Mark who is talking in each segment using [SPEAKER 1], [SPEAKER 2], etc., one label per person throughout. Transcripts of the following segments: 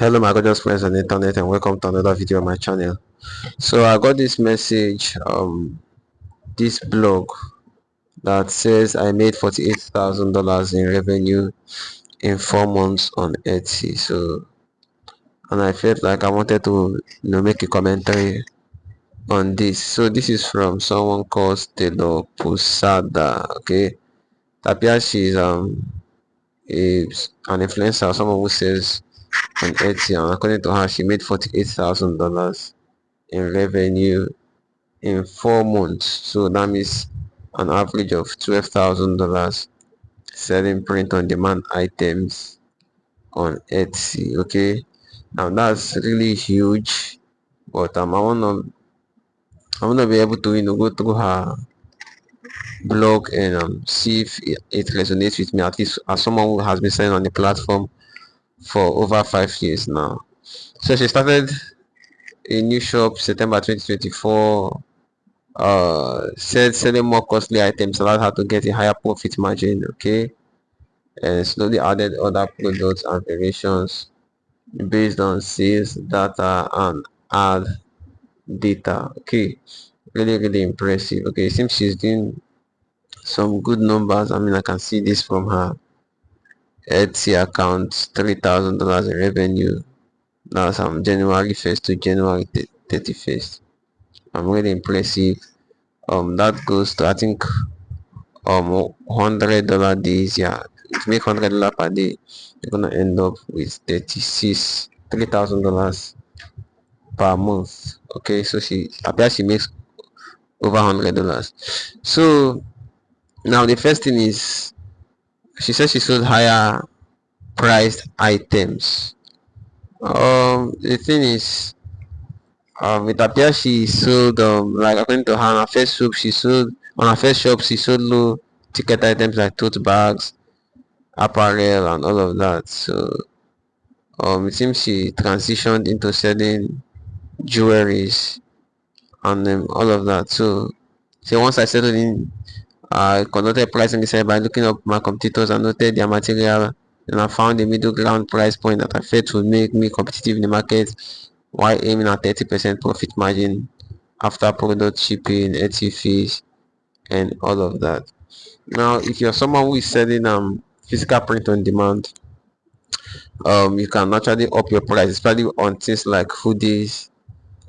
[SPEAKER 1] Hello my gorgeous friends on the internet and welcome to another video on my channel. So I got this message, this blog that says I made $48,000 in revenue in 4 months on Etsy. So and I felt like I wanted to make a commentary on this. So this is from someone called Stelo Pusada. Okay, Tapia, she's is an influencer, someone who sells on Etsy, and according to her she made $48,000 in revenue in 4 months. So that means an average of $12,000 selling print on demand items on Etsy. Okay, now that's really huge. But I wanna be able to go through her blog and see if it resonates with me, at least as someone who has been selling on the platform for over 5 years now. So she started a new shop September 2024. Said selling more costly items allowed her to get a higher profit margin. Okay, and slowly added other products and variations based on sales data and ad data. Okay, really impressive. Okay, seems she's doing some good numbers. I mean, I can see this from her Etsy account: $3,000 in revenue. That's January 1st to January 31st. Really impressive. That goes to, I think, $100 days. Yeah, if you make $100 per day, you're gonna end up with $3,000 per month. Okay, so she appears she makes over $100. So now the first thing is, she says she sold higher priced items. The thing is, it appears she sold, like, according to her, on her first shop she sold low ticket items like tote bags, apparel, and all of that. So it seems she transitioned into selling jewelries and all of that. So once I settled in, I conducted pricing research by looking up my competitors and noted their material, and I found a middle ground price point that I felt would make me competitive in the market while aiming at 30% profit margin after product shipping, Etsy fees, and all of that. Now, if you're someone who is selling physical print on demand, you can actually up your price, especially on things like hoodies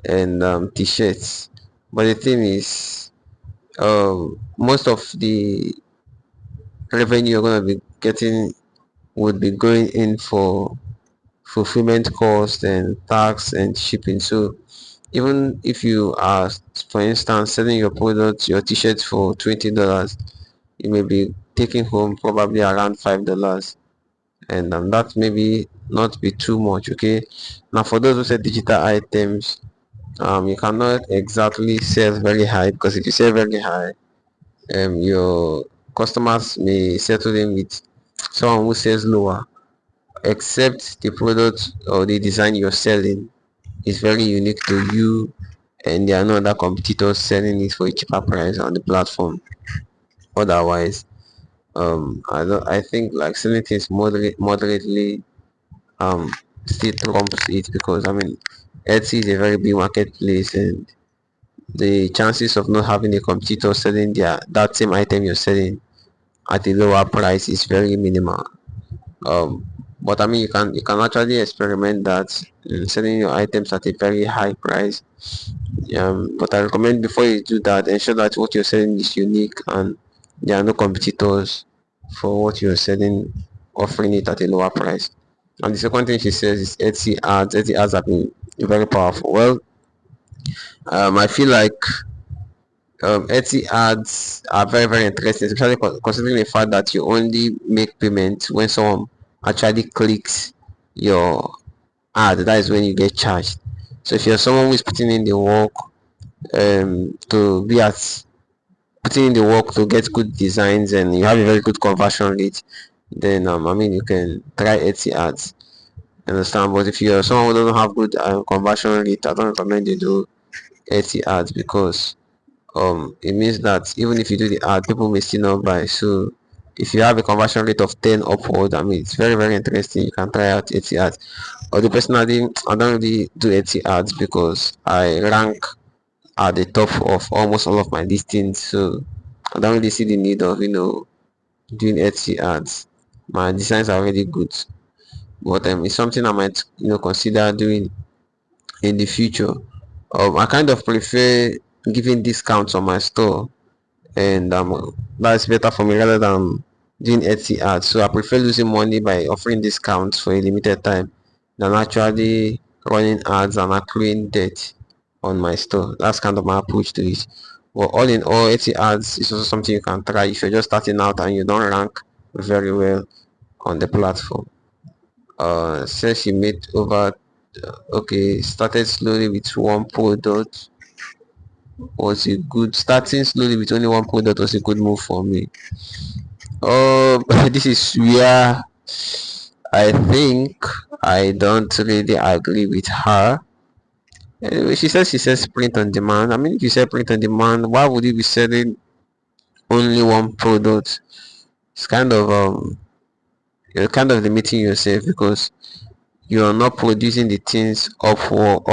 [SPEAKER 1] and t-shirts. But the thing is, most of the revenue you're going to be getting would be going in for fulfillment cost and tax and shipping. So even if you are, for instance, selling your product, your t-shirt for $20, you may be taking home probably around $5, and that maybe not be too much. Okay, now for those who sell digital items, you cannot exactly sell very high, because if you sell very high, your customers may settle in with someone who sells lower, except the product or the design you're selling is very unique to you and there are no other competitors selling it for a cheaper price on the platform. Otherwise, I think like selling things moderately um still trumps it, because I mean Etsy is a very big marketplace, and the chances of not having a competitor selling that same item you're selling at a lower price is very minimal. um but I mean you can actually experiment that, selling your items at a very high price. But I recommend, before you do that, ensure that what you're selling is unique and there are no competitors for what you're selling offering it at a lower price. And the second thing she says is Etsy ads. Etsy ads have been very powerful. Well, I feel like Etsy ads are very interesting, especially considering the fact that you only make payment when someone actually clicks your ad. That is when you get charged. So if you're someone who is putting in the work, to be at putting in the work to get good designs, and you have a very good conversion rate, then I mean you can try Etsy ads. Understand? But if you're someone who doesn't have good conversion rate, I don't recommend you do Etsy ads, because it means that even if you do the ad, people may still not buy. So if you have a conversion rate of 10 upward, I mean, it's very, very interesting. You can try out 80 ads. Although personally, I don't really do 80 ads because I rank at the top of almost all of my listings, so I don't really see the need of doing 80 ads. My designs are already good, but it's something I might consider doing in the future. I kind of prefer giving discounts on my store, and that's better for me rather than doing Etsy ads. So I prefer losing money by offering discounts for a limited time than actually running ads and accruing debt on my store. That's kind of my approach to it. But all in all, Etsy ads is also something you can try if you're just starting out and you don't rank very well on the platform. Says she made over, okay, started slowly with one product was a good starting slowly with only one product was a good move for me. Oh, this is where I think I don't really agree with her. Anyway, she says print on demand. I mean, if you say print on demand, why would you be selling only one product? It's kind of you're kind of limiting yourself because you're not producing the things up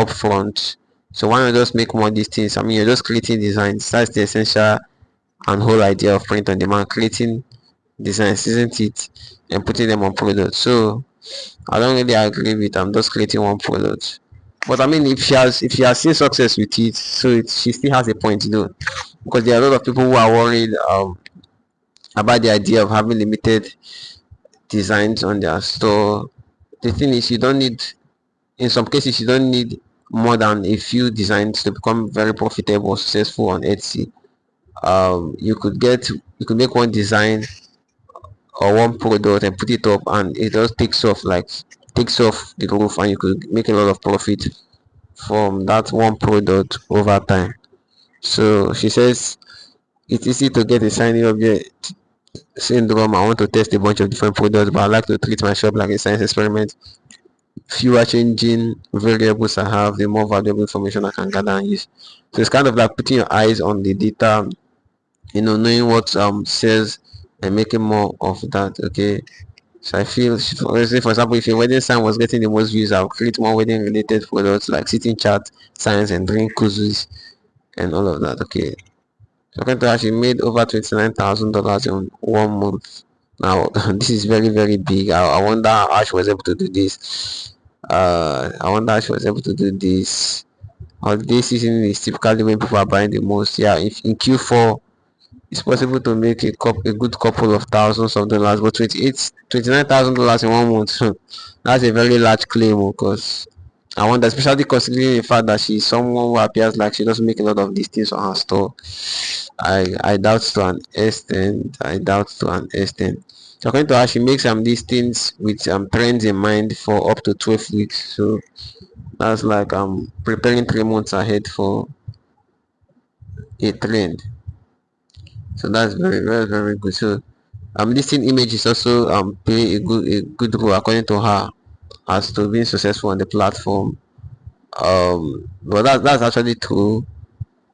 [SPEAKER 1] front. So why not just make more of these things? I mean, you're just creating designs. That's the essential and whole idea of print on demand, creating designs, isn't it? And putting them on products. So I don't really agree with I'm just creating one product. But I mean, if she has seen success with it, so she still has a point to do. Because there are a lot of people who are worried about the idea of having limited designs on their store. The thing is, you don't need, in some cases, you don't need more than a few designs to become very profitable or successful on Etsy. You could make one design or one product and put it up, and it just takes off the roof, and you could make a lot of profit from that one product over time. So she says it's easy to get a shiny object syndrome. I want to test a bunch of different products, but I like to treat my shop like a science experiment. Fewer changing variables I have, the more valuable information I can gather and use. So it's kind of like putting your eyes on the data, knowing what sells and making more of that. Okay. So I feel, for example, if your wedding sign was getting the most views, I'll create more wedding related products like sitting chat, signs, and drink quizzes and all of that. Okay. According to her, she made over $29,000 in 1 month. Now, this is very, very big. I wonder how she was able to do this. I wonder how she was able to do this. Holiday season is typically when people are buying the most. Yeah, if in Q4 it's possible to make a good couple of thousands of dollars, but $29,000 in 1 month, that's a very large claim. Because I wonder, especially considering the fact that she's someone who appears like she doesn't make a lot of these things on her store. I doubt to an extent. I doubt to an extent. So according to her, she makes these things with trends in mind for up to 12 weeks. So that's like preparing 3 months ahead for a trend. So that's very, very, very good. So listing image is also play a good role according to her as to being successful on the platform. But that's actually true.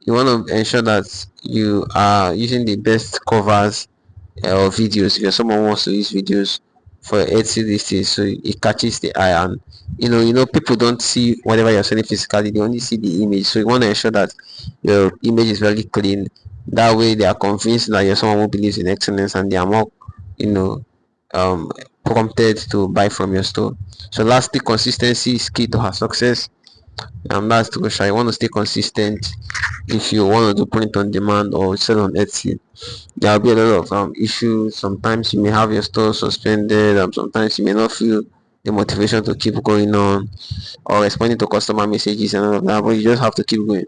[SPEAKER 1] You want to ensure that you are using the best covers or videos. If you're someone who wants to use videos for Etsy listings, so it catches the eye, and people don't see whatever you're selling physically; they only see the image. So you want to ensure that your image is very clean. That way, they are convinced that you're someone who believes in excellence, and they are more, you know, prompted to buy from your store. So, lastly, consistency is key to her success. That's the question. You want to stay consistent if you want to do print on demand or sell on Etsy. There'll be a lot of issues. Sometimes you may have your store suspended. Sometimes you may not feel the motivation to keep going on or responding to customer messages and all of that, but you just have to keep going.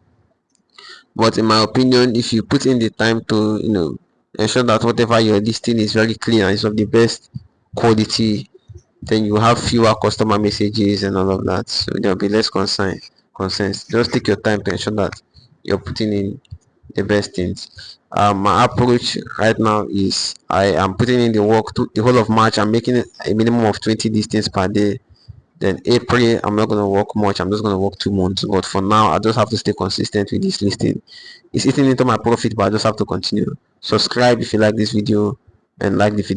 [SPEAKER 1] But in my opinion, if you put in the time to ensure that whatever you're listing is very clean and is of the best quality, then you have fewer customer messages and all of that. So there'll be less concerns. Just take your time to ensure that you're putting in the best things. My approach right now is I am putting in the work to the whole of March. I'm making a minimum of 20 listings per day. Then April, I'm not gonna work much. I'm just gonna work 2 months. But for now, I just have to stay consistent with this listing. It's eating into my profit, but I just have to continue. Subscribe if you like this video. and like the video.